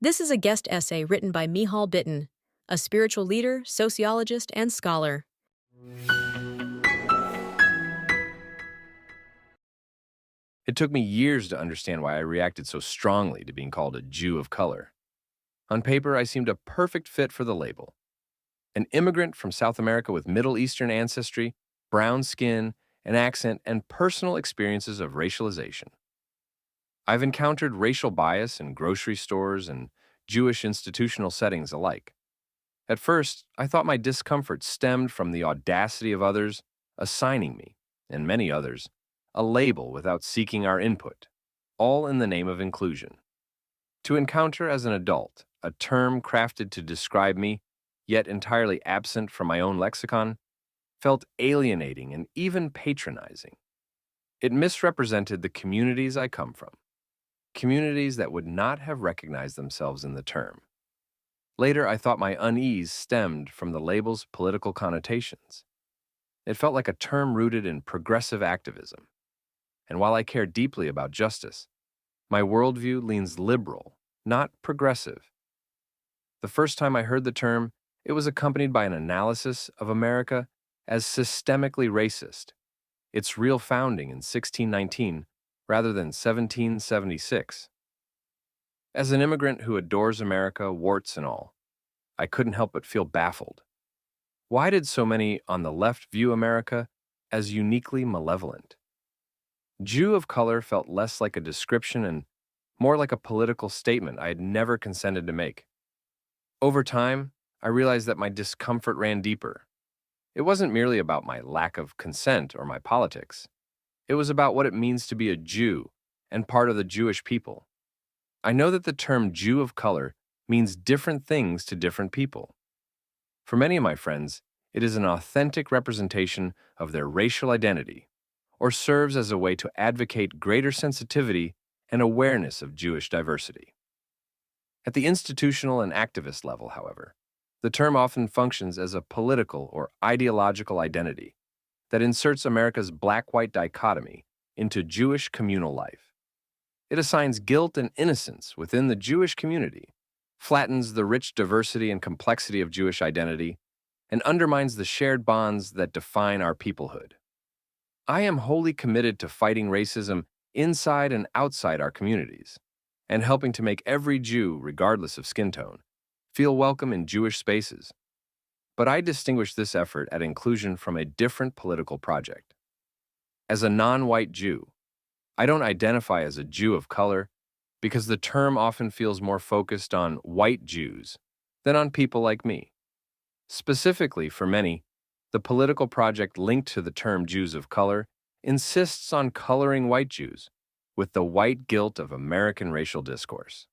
This is a guest essay written by Mihal Bitton, a spiritual leader, sociologist, and scholar. It took me years to understand why I reacted so strongly to being called a Jew of color. On paper, I seemed a perfect fit for the label. An immigrant from South America with Middle Eastern ancestry, brown skin, an accent, and personal experiences of racialization. I've encountered racial bias in grocery stores and Jewish institutional settings alike. At first, I thought my discomfort stemmed from the audacity of others assigning me, and many others, a label without seeking our input, all in the name of inclusion. To encounter as an adult a term crafted to describe me, yet entirely absent from my own lexicon, felt alienating and even patronizing. It misrepresented the communities I come from, communities that would not have recognized themselves in the term. Later, I thought my unease stemmed from the label's political connotations. It felt like a term rooted in progressive activism. And while I care deeply about justice, my worldview leans liberal, not progressive. The first time I heard the term, it was accompanied by an analysis of America as systemically racist, its real founding in 1619 rather than 1776. As an immigrant who adores America, warts and all, I couldn't help but feel baffled. Why did so many on the left view America as uniquely malevolent? Jew of color felt less like a description and more like a political statement I had never consented to make. Over time, I realized that my discomfort ran deeper. It wasn't merely about my lack of consent or my politics. It was about what it means to be a Jew and part of the Jewish people. I know that the term Jew of color means different things to different people. For many of my friends, it is an authentic representation of their racial identity, or serves as a way to advocate greater sensitivity and awareness of Jewish diversity. At the institutional and activist level, however, the term often functions as a political or ideological identity that inserts America's black-white dichotomy into Jewish communal life. It assigns guilt and innocence within the Jewish community, flattens the rich diversity and complexity of Jewish identity, and undermines the shared bonds that define our peoplehood. I am wholly committed to fighting racism inside and outside our communities, and helping to make every Jew, regardless of skin tone, feel welcome in Jewish spaces. But I distinguish this effort at inclusion from a different political project. As a non-white Jew, I don't identify as a Jew of color because the term often feels more focused on white Jews than on people like me. Specifically, for many, the political project linked to the term Jews of color insists on coloring white Jews with the white guilt of American racial discourse.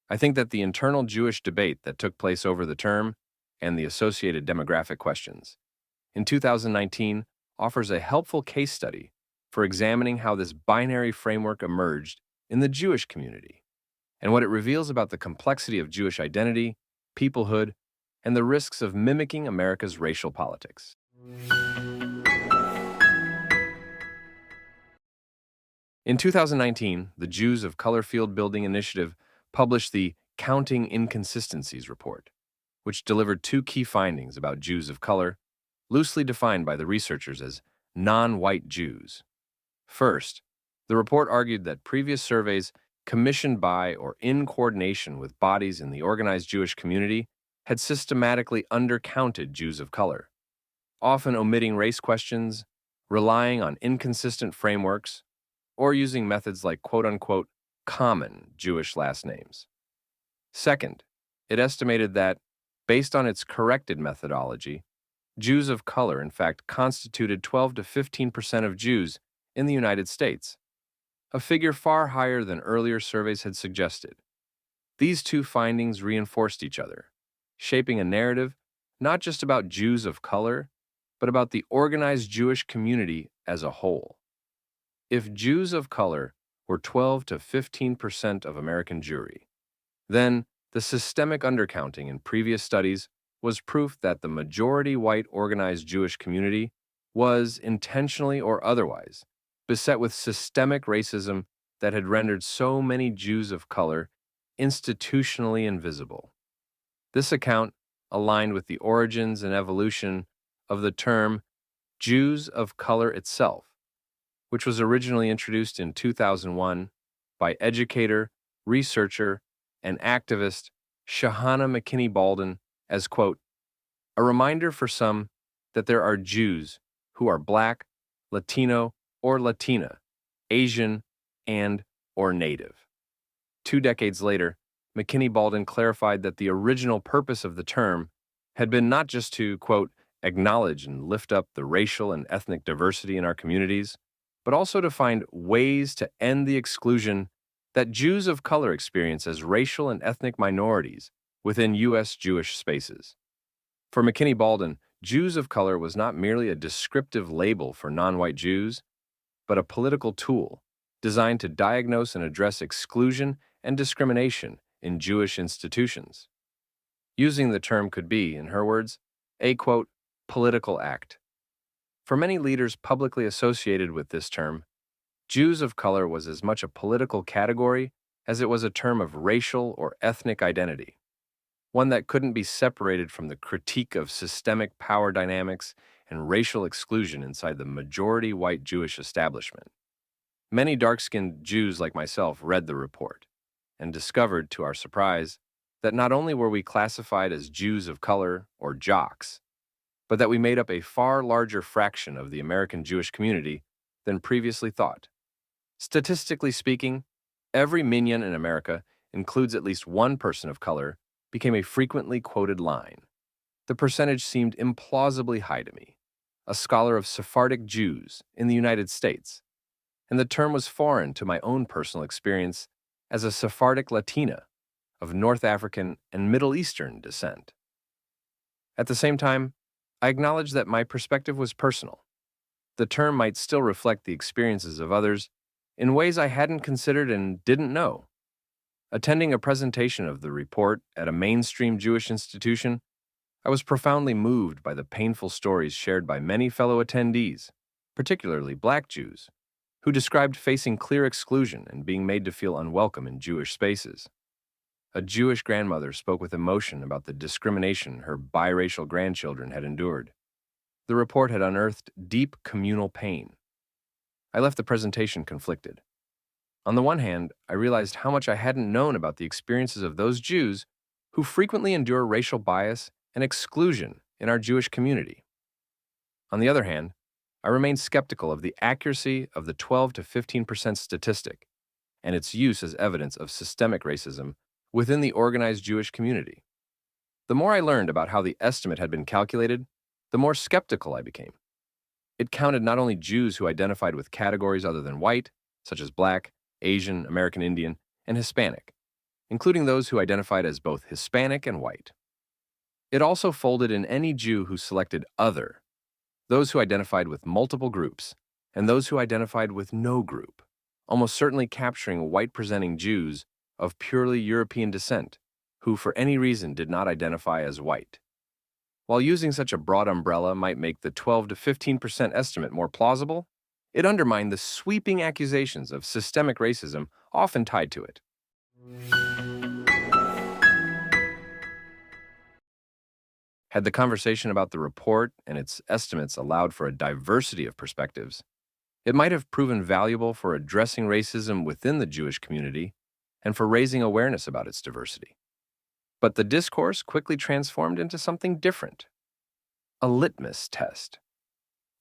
I think that the internal Jewish debate that took place over the term and the associated demographic questions in 2019 offers a helpful case study for examining how this binary framework emerged in the Jewish community and what it reveals about the complexity of Jewish identity, peoplehood, and the risks of mimicking America's racial politics. In 2019, the Jews of Color Field Building Initiative published the Counting Inconsistencies report, which delivered two key findings about Jews of color, loosely defined by the researchers as non-white Jews. First, the report argued that previous surveys commissioned by or in coordination with bodies in the organized Jewish community had systematically undercounted Jews of color, often omitting race questions, relying on inconsistent frameworks, or using methods like quote-unquote common Jewish last names. Second, it estimated that, based on its corrected methodology, Jews of color in fact constituted 12 to 15% of Jews in the United States, a figure far higher than earlier surveys had suggested. These two findings reinforced each other, shaping a narrative not just about Jews of color, but about the organized Jewish community as a whole. If Jews of color were 12 to 15% of American Jewry, then the systemic undercounting in previous studies was proof that the majority white organized Jewish community was, intentionally or otherwise, beset with systemic racism that had rendered so many Jews of color institutionally invisible. This account aligned with the origins and evolution of the term Jews of color itself, which was originally introduced in 2001 by educator, researcher, and activist Shahana McKinney Baldwin as, quote, a reminder for some that there are Jews who are Black, Latino, or Latina, Asian, and or Native. 2 decades later, McKinney Baldwin clarified that the original purpose of the term had been not just to, quote, acknowledge and lift up the racial and ethnic diversity in our communities, but also to find ways to end the exclusion that Jews of color experience as racial and ethnic minorities within U.S. Jewish spaces. For McKinney Baldwin, Jews of color was not merely a descriptive label for non-white Jews, but a political tool designed to diagnose and address exclusion and discrimination in Jewish institutions. Using the term could be, in her words, a, quote, political act. For many leaders publicly associated with this term, Jews of color was as much a political category as it was a term of racial or ethnic identity, one that couldn't be separated from the critique of systemic power dynamics and racial exclusion inside the majority white Jewish establishment. Many dark-skinned Jews like myself read the report and discovered, to our surprise, that not only were we classified as Jews of color, or jocks, but that we made up a far larger fraction of the American Jewish community than previously thought. Statistically speaking, every minyan in America includes at least one person of color became a frequently quoted line. The percentage seemed implausibly high to me, a scholar of Sephardic Jews in the United States, and the term was foreign to my own personal experience as a Sephardic Latina of North African and Middle Eastern descent. At the same time, I acknowledge that my perspective was personal. The term might still reflect the experiences of others in ways I hadn't considered and didn't know. Attending a presentation of the report at a mainstream Jewish institution, I was profoundly moved by the painful stories shared by many fellow attendees, particularly Black Jews, who described facing clear exclusion and being made to feel unwelcome in Jewish spaces. A Jewish grandmother spoke with emotion about the discrimination her biracial grandchildren had endured. The report had unearthed deep communal pain. I left the presentation conflicted. On the one hand, I realized how much I hadn't known about the experiences of those Jews who frequently endure racial bias and exclusion in our Jewish community. On the other hand, I remained skeptical of the accuracy of the 12 to 15% statistic and its use as evidence of systemic racism within the organized Jewish community. The more I learned about how the estimate had been calculated, the more skeptical I became. It counted not only Jews who identified with categories other than white, such as Black, Asian, American Indian, and Hispanic, including those who identified as both Hispanic and white. It also folded in any Jew who selected other, those who identified with multiple groups, and those who identified with no group, almost certainly capturing white-presenting Jews of purely European descent who for any reason did not identify as white. While using such a broad umbrella might make the 12 to 15% estimate more plausible, it undermined the sweeping accusations of systemic racism often tied to it. Had the conversation about the report and its estimates allowed for a diversity of perspectives, it might have proven valuable for addressing racism within the Jewish community and for raising awareness about its diversity. But the discourse quickly transformed into something different: a litmus test.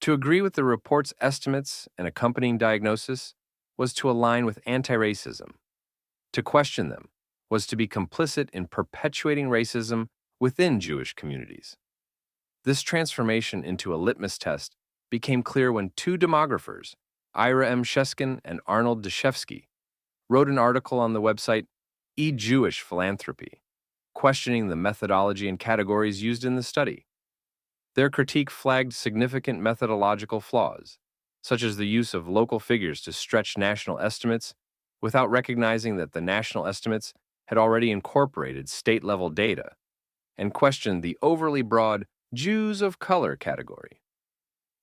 To agree with the report's estimates and accompanying diagnosis was to align with anti-racism. To question them was to be complicit in perpetuating racism within Jewish communities. This transformation into a litmus test became clear when two demographers, Ira M. Sheskin and Arnold Deshefsky, wrote an article on the website E-Jewish Philanthropy, questioning the methodology and categories used in the study. Their critique flagged significant methodological flaws, such as the use of local figures to stretch national estimates without recognizing that the national estimates had already incorporated state-level data, and questioned the overly broad Jews of color category.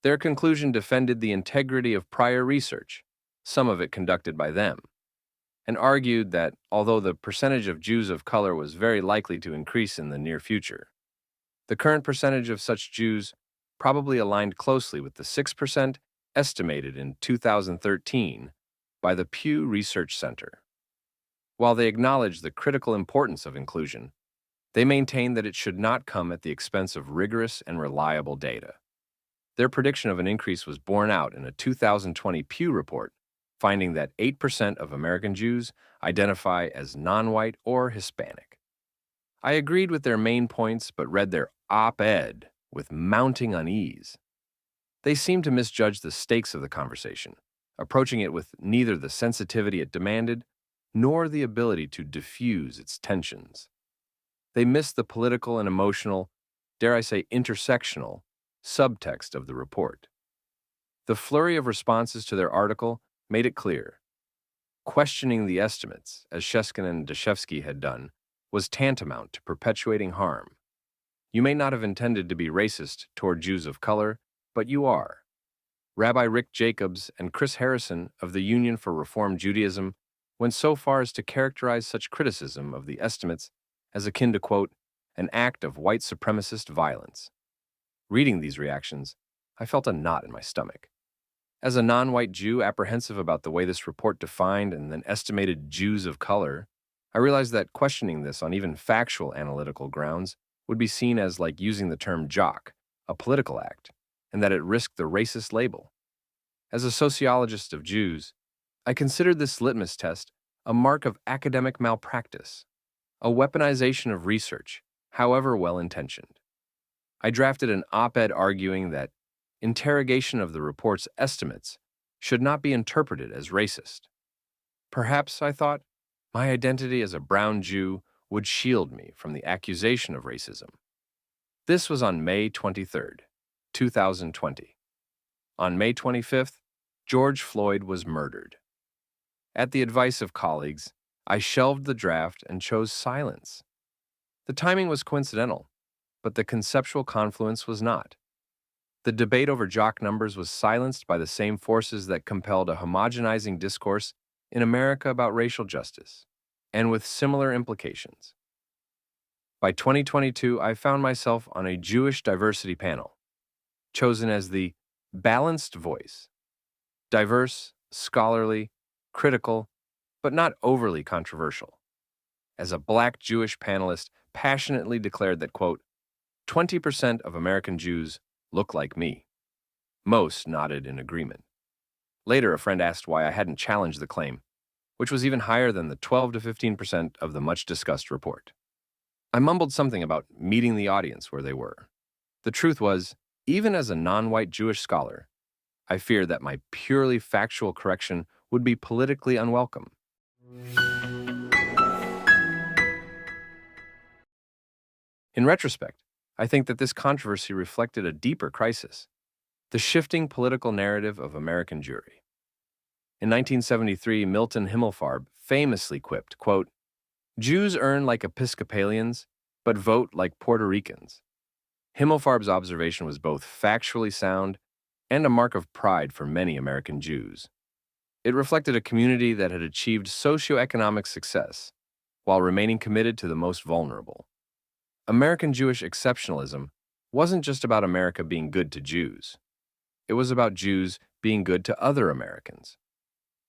Their conclusion defended the integrity of prior research, some of it conducted by them. and argued that although the percentage of Jews of color was very likely to increase in the near future, the current percentage of such Jews probably aligned closely with the 6% estimated in 2013 by the Pew Research Center. While they acknowledged the critical importance of inclusion, they maintained that it should not come at the expense of rigorous and reliable data. Their prediction of an increase was borne out in a 2020 Pew report, finding that 8% of American Jews identify as non-white or Hispanic. I agreed with their main points, but read their op-ed with mounting unease. They seemed to misjudge the stakes of the conversation, approaching it with neither the sensitivity it demanded nor the ability to diffuse its tensions. They missed the political and emotional, dare I say intersectional, subtext of the report. The flurry of responses to their article made it clear. Questioning the estimates, as Sheskin and Dashevsky had done, was tantamount to perpetuating harm. You may not have intended to be racist toward Jews of color, but you are. Rabbi Rick Jacobs and Chris Harrison of the Union for Reform Judaism went so far as to characterize such criticism of the estimates as akin to, quote, an act of white supremacist violence. Reading these reactions, I felt a knot in my stomach. As a non-white Jew apprehensive about the way this report defined and then estimated Jews of color, I realized that questioning this on even factual analytical grounds would be seen as like using the term jock, a political act, and that it risked the racist label. As a sociologist of Jews, I considered this litmus test a mark of academic malpractice, a weaponization of research, however well-intentioned. I drafted an op-ed arguing that interrogation of the report's estimates should not be interpreted as racist. Perhaps, I thought, my identity as a brown Jew would shield me from the accusation of racism. This was on May 23, 2020. On May 25th, George Floyd was murdered. At the advice of colleagues, I shelved the draft and chose silence. The timing was coincidental, but the conceptual confluence was not. The debate over jock numbers was silenced by the same forces that compelled a homogenizing discourse in America about racial justice, and with similar implications. By 2022, I found myself on a Jewish diversity panel, chosen as the balanced voice, diverse, scholarly, critical, but not overly controversial. As a black Jewish panelist passionately declared that, quote, 20% of American Jews look like me. Most nodded in agreement. Later, a friend asked why I hadn't challenged the claim, which was even higher than the 12 to 15% of the much-discussed report. I mumbled something about meeting the audience where they were. The truth was, even as a non-white Jewish scholar, I feared that my purely factual correction would be politically unwelcome. In retrospect, I think that this controversy reflected a deeper crisis, the shifting political narrative of American Jewry. In 1973, Milton Himmelfarb famously quipped, quote, Jews earn like Episcopalians, but vote like Puerto Ricans. Himmelfarb's observation was both factually sound and a mark of pride for many American Jews. It reflected a community that had achieved socioeconomic success while remaining committed to the most vulnerable. American Jewish exceptionalism wasn't just about America being good to Jews. It was about Jews being good to other Americans.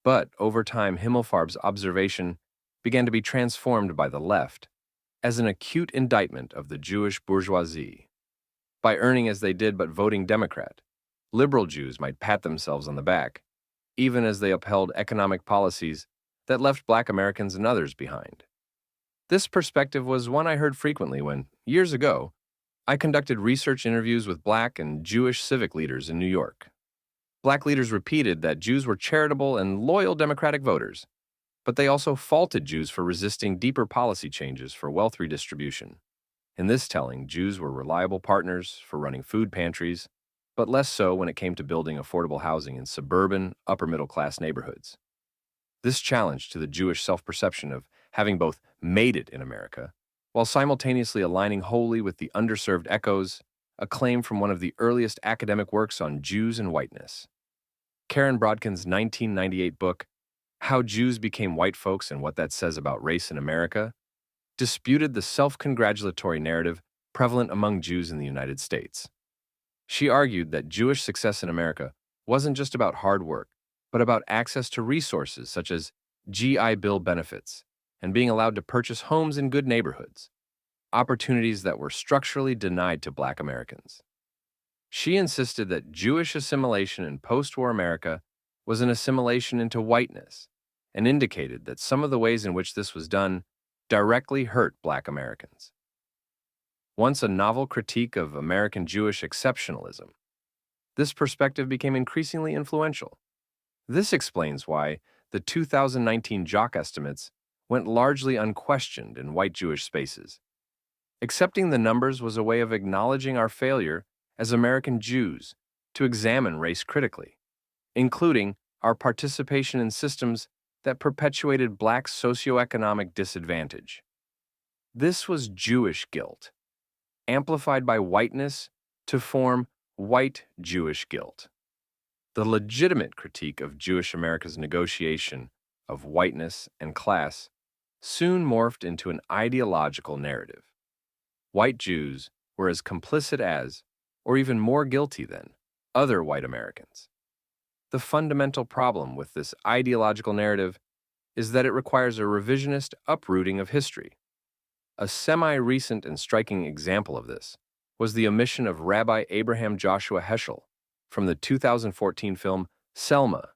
But over time, Himmelfarb's observation began to be transformed by the left as an acute indictment of the Jewish bourgeoisie. By earning as they did but voting Democrat, liberal Jews might pat themselves on the back, even as they upheld economic policies that left Black Americans and others behind. This perspective was one I heard frequently when, years ago, I conducted research interviews with Black and Jewish civic leaders in New York. Black leaders repeated that Jews were charitable and loyal Democratic voters, but they also faulted Jews for resisting deeper policy changes for wealth redistribution. In this telling, Jews were reliable partners for running food pantries, but less so when it came to building affordable housing in suburban, upper-middle-class neighborhoods. This challenge to the Jewish self-perception of having both made it in America, while simultaneously aligning wholly with the underserved echoes, a claim from one of the earliest academic works on Jews and whiteness. Karen Brodkin's 1998 book, How Jews became white folks and what that says about race in America, disputed the self-congratulatory narrative prevalent among Jews in the United States. She argued that Jewish success in America wasn't just about hard work, but about access to resources such as GI Bill benefits and being allowed to purchase homes in good neighborhoods, opportunities that were structurally denied to Black Americans. She insisted that Jewish assimilation in post-war America was an assimilation into whiteness and indicated that some of the ways in which this was done directly hurt Black Americans. Once a novel critique of American Jewish exceptionalism, this perspective became increasingly influential. This explains why the 2019 JOC estimates went largely unquestioned in white Jewish spaces. Accepting the numbers was a way of acknowledging our failure as American Jews to examine race critically, including our participation in systems that perpetuated Black socioeconomic disadvantage. This was Jewish guilt, amplified by whiteness to form white Jewish guilt. The legitimate critique of Jewish America's negotiation of whiteness and class soon morphed into an ideological narrative. White Jews were as complicit as, or even more guilty than, other white Americans. The fundamental problem with this ideological narrative is that it requires a revisionist uprooting of history. A semi-recent and striking example of this was the omission of Rabbi Abraham Joshua Heschel from the 2014 film Selma.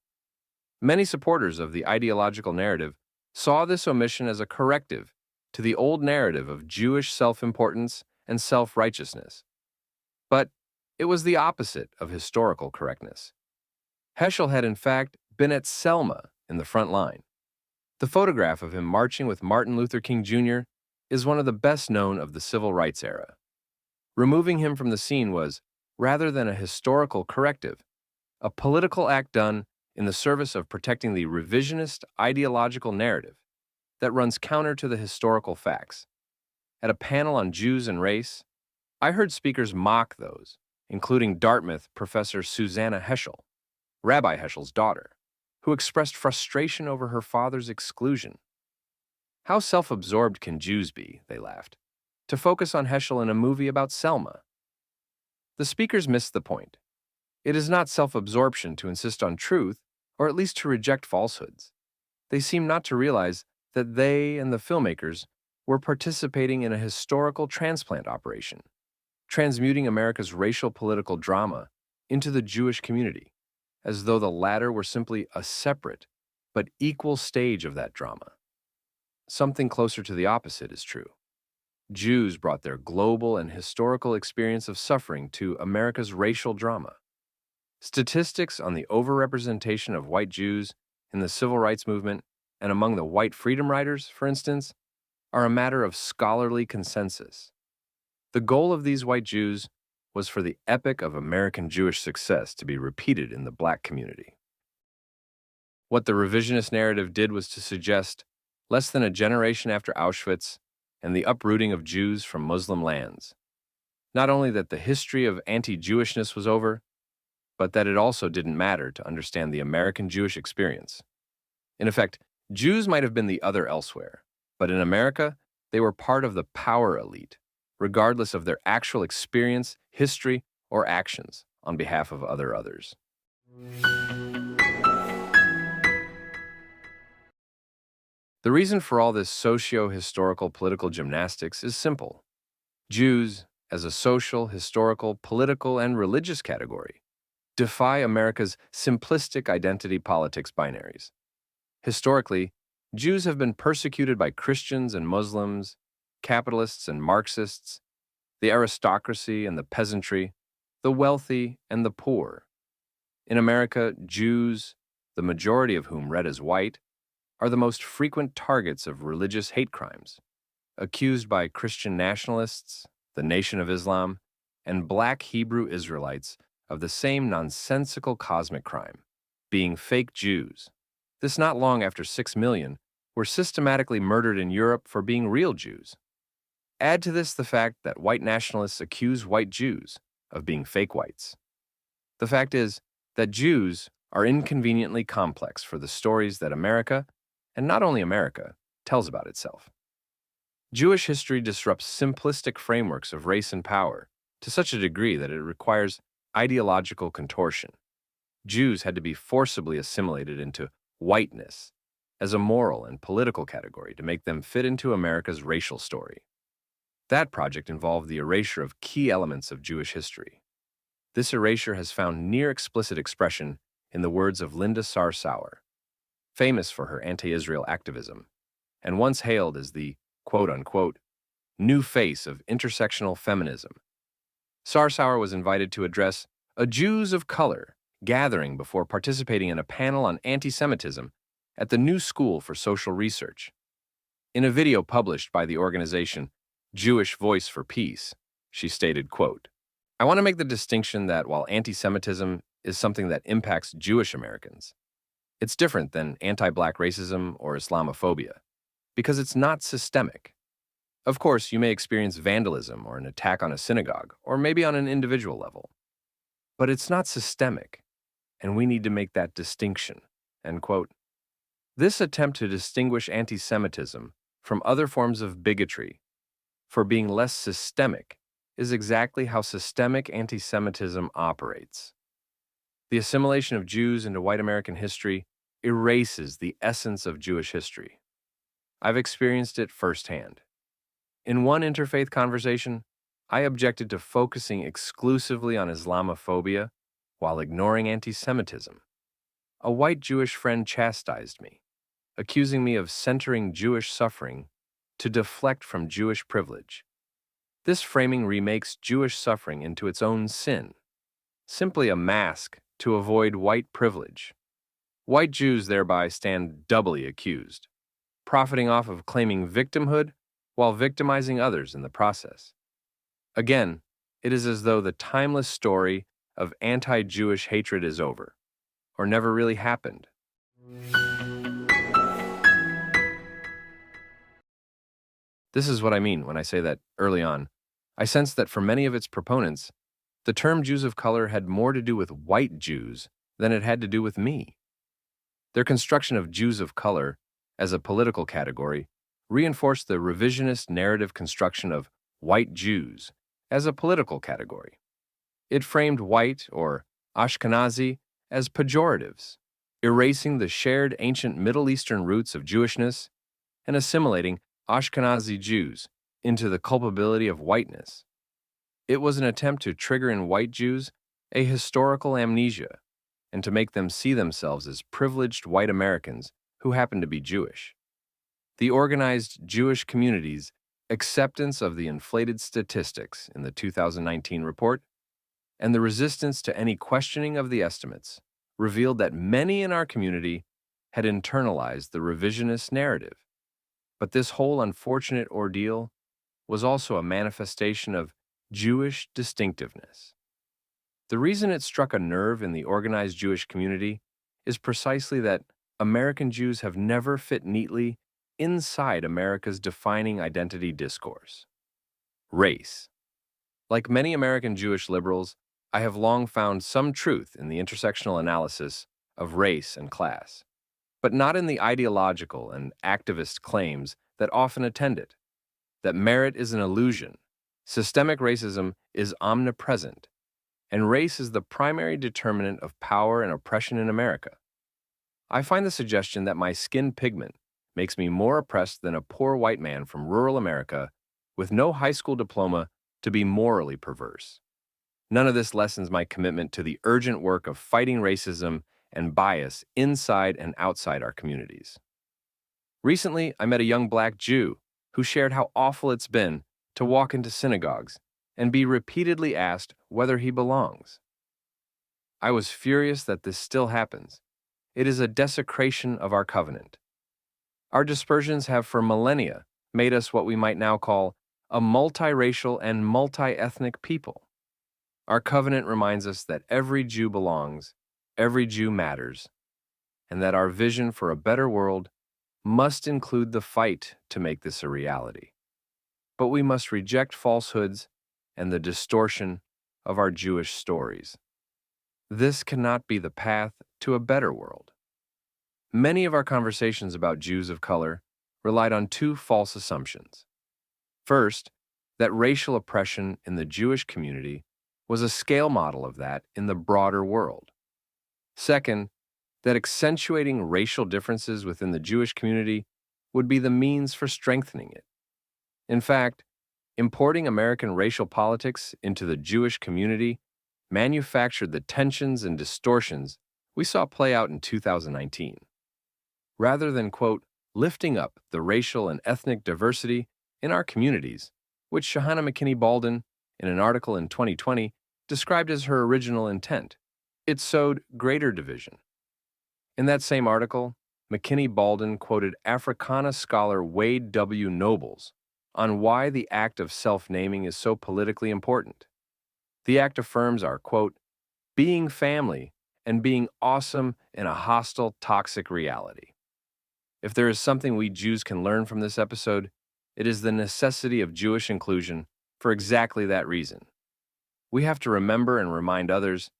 Many supporters of the ideological narrative saw this omission as a corrective to the old narrative of Jewish self-importance and self-righteousness. But it was the opposite of historical correctness. Heschel had in fact been at Selma in the front line. The photograph of him marching with Martin Luther King Jr. is one of the best known of the civil rights era. Removing him from the scene was, rather than a historical corrective, a political act done in the service of protecting the revisionist ideological narrative that runs counter to the historical facts. At a panel on Jews and race, I heard speakers mock those, including Dartmouth professor Susanna Heschel, Rabbi Heschel's daughter, who expressed frustration over her father's exclusion. How self-absorbed can Jews be, they laughed, to focus on Heschel in a movie about Selma? The speakers missed the point. It is not self-absorption to insist on truth, or at least to reject falsehoods. They seem not to realize that they and the filmmakers were participating in a historical transplant operation, transmuting America's racial political drama into the Jewish community, as though the latter were simply a separate but equal stage of that drama. Something closer to the opposite is true. Jews brought their global and historical experience of suffering to America's racial drama. Statistics on the overrepresentation of white Jews in the civil rights movement and among the white freedom riders, for instance, are a matter of scholarly consensus. The goal of these white Jews was for the epic of American Jewish success to be repeated in the Black community. What the revisionist narrative did was to suggest, less than a generation after Auschwitz and the uprooting of Jews from Muslim lands, not only that the history of anti-Jewishness was over, but that it also didn't matter to understand the American Jewish experience. In effect, Jews might have been the other elsewhere, but in America, they were part of the power elite, regardless of their actual experience, history, or actions on behalf of others. The reason for all this socio-historical political gymnastics is simple. Jews, as a social, historical, political, and religious category, defy America's simplistic identity politics binaries. Historically, Jews have been persecuted by Christians and Muslims, capitalists and Marxists, the aristocracy and the peasantry, the wealthy and the poor. In America, Jews, the majority of whom read as white, are the most frequent targets of religious hate crimes, accused by Christian nationalists, the Nation of Islam, and Black Hebrew Israelites of the same nonsensical cosmic crime, being fake Jews. This not long after 6 million were systematically murdered in Europe for being real Jews. Add to this the fact that white nationalists accuse white Jews of being fake whites. The fact is that Jews are inconveniently complex for the stories that America, and not only America, tells about itself. Jewish history disrupts simplistic frameworks of race and power to such a degree that it requires ideological contortion. Jews had to be forcibly assimilated into whiteness as a moral and political category to make them fit into America's racial story. That project involved the erasure of key elements of Jewish history. This erasure has found near explicit expression in the words of Linda Sarsour, famous for her anti-Israel activism, and once hailed as the quote-unquote new face of intersectional feminism. Sarsour was invited to address a Jews of color gathering before participating in a panel on anti-Semitism at the New School for Social Research. In a video published by the organization Jewish Voice for Peace, she stated, quote, "I want to make the distinction that while anti-Semitism is something that impacts Jewish Americans, it's different than anti-black racism or Islamophobia, because it's not systemic. Of course, you may experience vandalism or an attack on a synagogue, or maybe on an individual level. But it's not systemic, and we need to make that distinction." End quote. This attempt to distinguish anti-Semitism from other forms of bigotry for being less systemic is exactly how systemic anti-Semitism operates. The assimilation of Jews into white American history erases the essence of Jewish history. I've experienced it firsthand. In one interfaith conversation, I objected to focusing exclusively on Islamophobia while ignoring anti-Semitism. A white Jewish friend chastised me, accusing me of centering Jewish suffering to deflect from Jewish privilege. This framing remakes Jewish suffering into its own sin, simply a mask to avoid white privilege. White Jews thereby stand doubly accused, profiting off of claiming victimhood while victimizing others in the process. Again, it is as though the timeless story of anti-Jewish hatred is over, or never really happened. This is what I mean when I say that early on, I sensed that for many of its proponents, the term Jews of color had more to do with white Jews than it had to do with me. Their construction of Jews of color as a political category reinforced the revisionist narrative construction of white Jews as a political category. It framed white or Ashkenazi as pejoratives, erasing the shared ancient Middle Eastern roots of Jewishness and assimilating Ashkenazi Jews into the culpability of whiteness. It was an attempt to trigger in white Jews a historical amnesia and to make them see themselves as privileged white Americans who happen to be Jewish. The organized Jewish community's acceptance of the inflated statistics in the 2019 report and the resistance to any questioning of the estimates revealed that many in our community had internalized the revisionist narrative. But this whole unfortunate ordeal was also a manifestation of Jewish distinctiveness. The reason it struck a nerve in the organized Jewish community is precisely that American Jews have never fit neatly inside America's defining identity discourse. Race. Like many American Jewish liberals, I have long found some truth in the intersectional analysis of race and class, but not in the ideological and activist claims that often attend it, that merit is an illusion, systemic racism is omnipresent, and race is the primary determinant of power and oppression in America. I find the suggestion that my skin pigment makes me more oppressed than a poor white man from rural America with no high school diploma to be morally perverse. None of this lessens my commitment to the urgent work of fighting racism and bias inside and outside our communities. Recently, I met a young black Jew who shared how awful it's been to walk into synagogues and be repeatedly asked whether he belongs. I was furious that this still happens. It is a desecration of our covenant. Our dispersions have for millennia made us what we might now call a multiracial and multi-ethnic people. Our covenant reminds us that every Jew belongs, every Jew matters, and that our vision for a better world must include the fight to make this a reality. But we must reject falsehoods and the distortion of our Jewish stories. This cannot be the path to a better world. Many of our conversations about Jews of color relied on two false assumptions. First, that racial oppression in the Jewish community was a scale model of that in the broader world. Second, that accentuating racial differences within the Jewish community would be the means for strengthening it. In fact, importing American racial politics into the Jewish community manufactured the tensions and distortions we saw play out in 2019. Rather than, quote, lifting up the racial and ethnic diversity in our communities, which Shahana McKinney-Baldwin, in an article in 2020, described as her original intent, it sowed greater division. In that same article, McKinney-Baldwin quoted Africana scholar Wade W. Nobles on why the act of self-naming is so politically important. The act affirms our, quote, being family and being awesome in a hostile, toxic reality. If there is something we Jews can learn from this episode, it is the necessity of Jewish inclusion for exactly that reason. We have to remember and remind others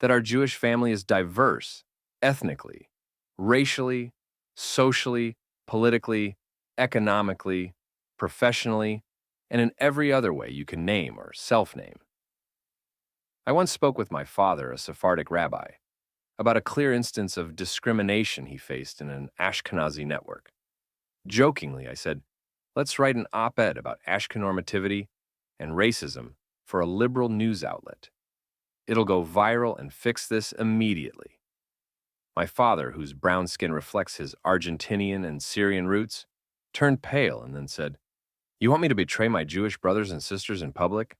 that our Jewish family is diverse, ethnically, racially, socially, politically, economically, professionally, and in every other way you can name or self-name. I once spoke with my father, a Sephardic rabbi, about a clear instance of discrimination he faced in an Ashkenazi network. Jokingly, I said, let's write an op-ed about Ashkenormativity and racism for a liberal news outlet. It'll go viral and fix this immediately. My father, whose brown skin reflects his Argentinian and Syrian roots, turned pale and then said, you want me to betray my Jewish brothers and sisters in public?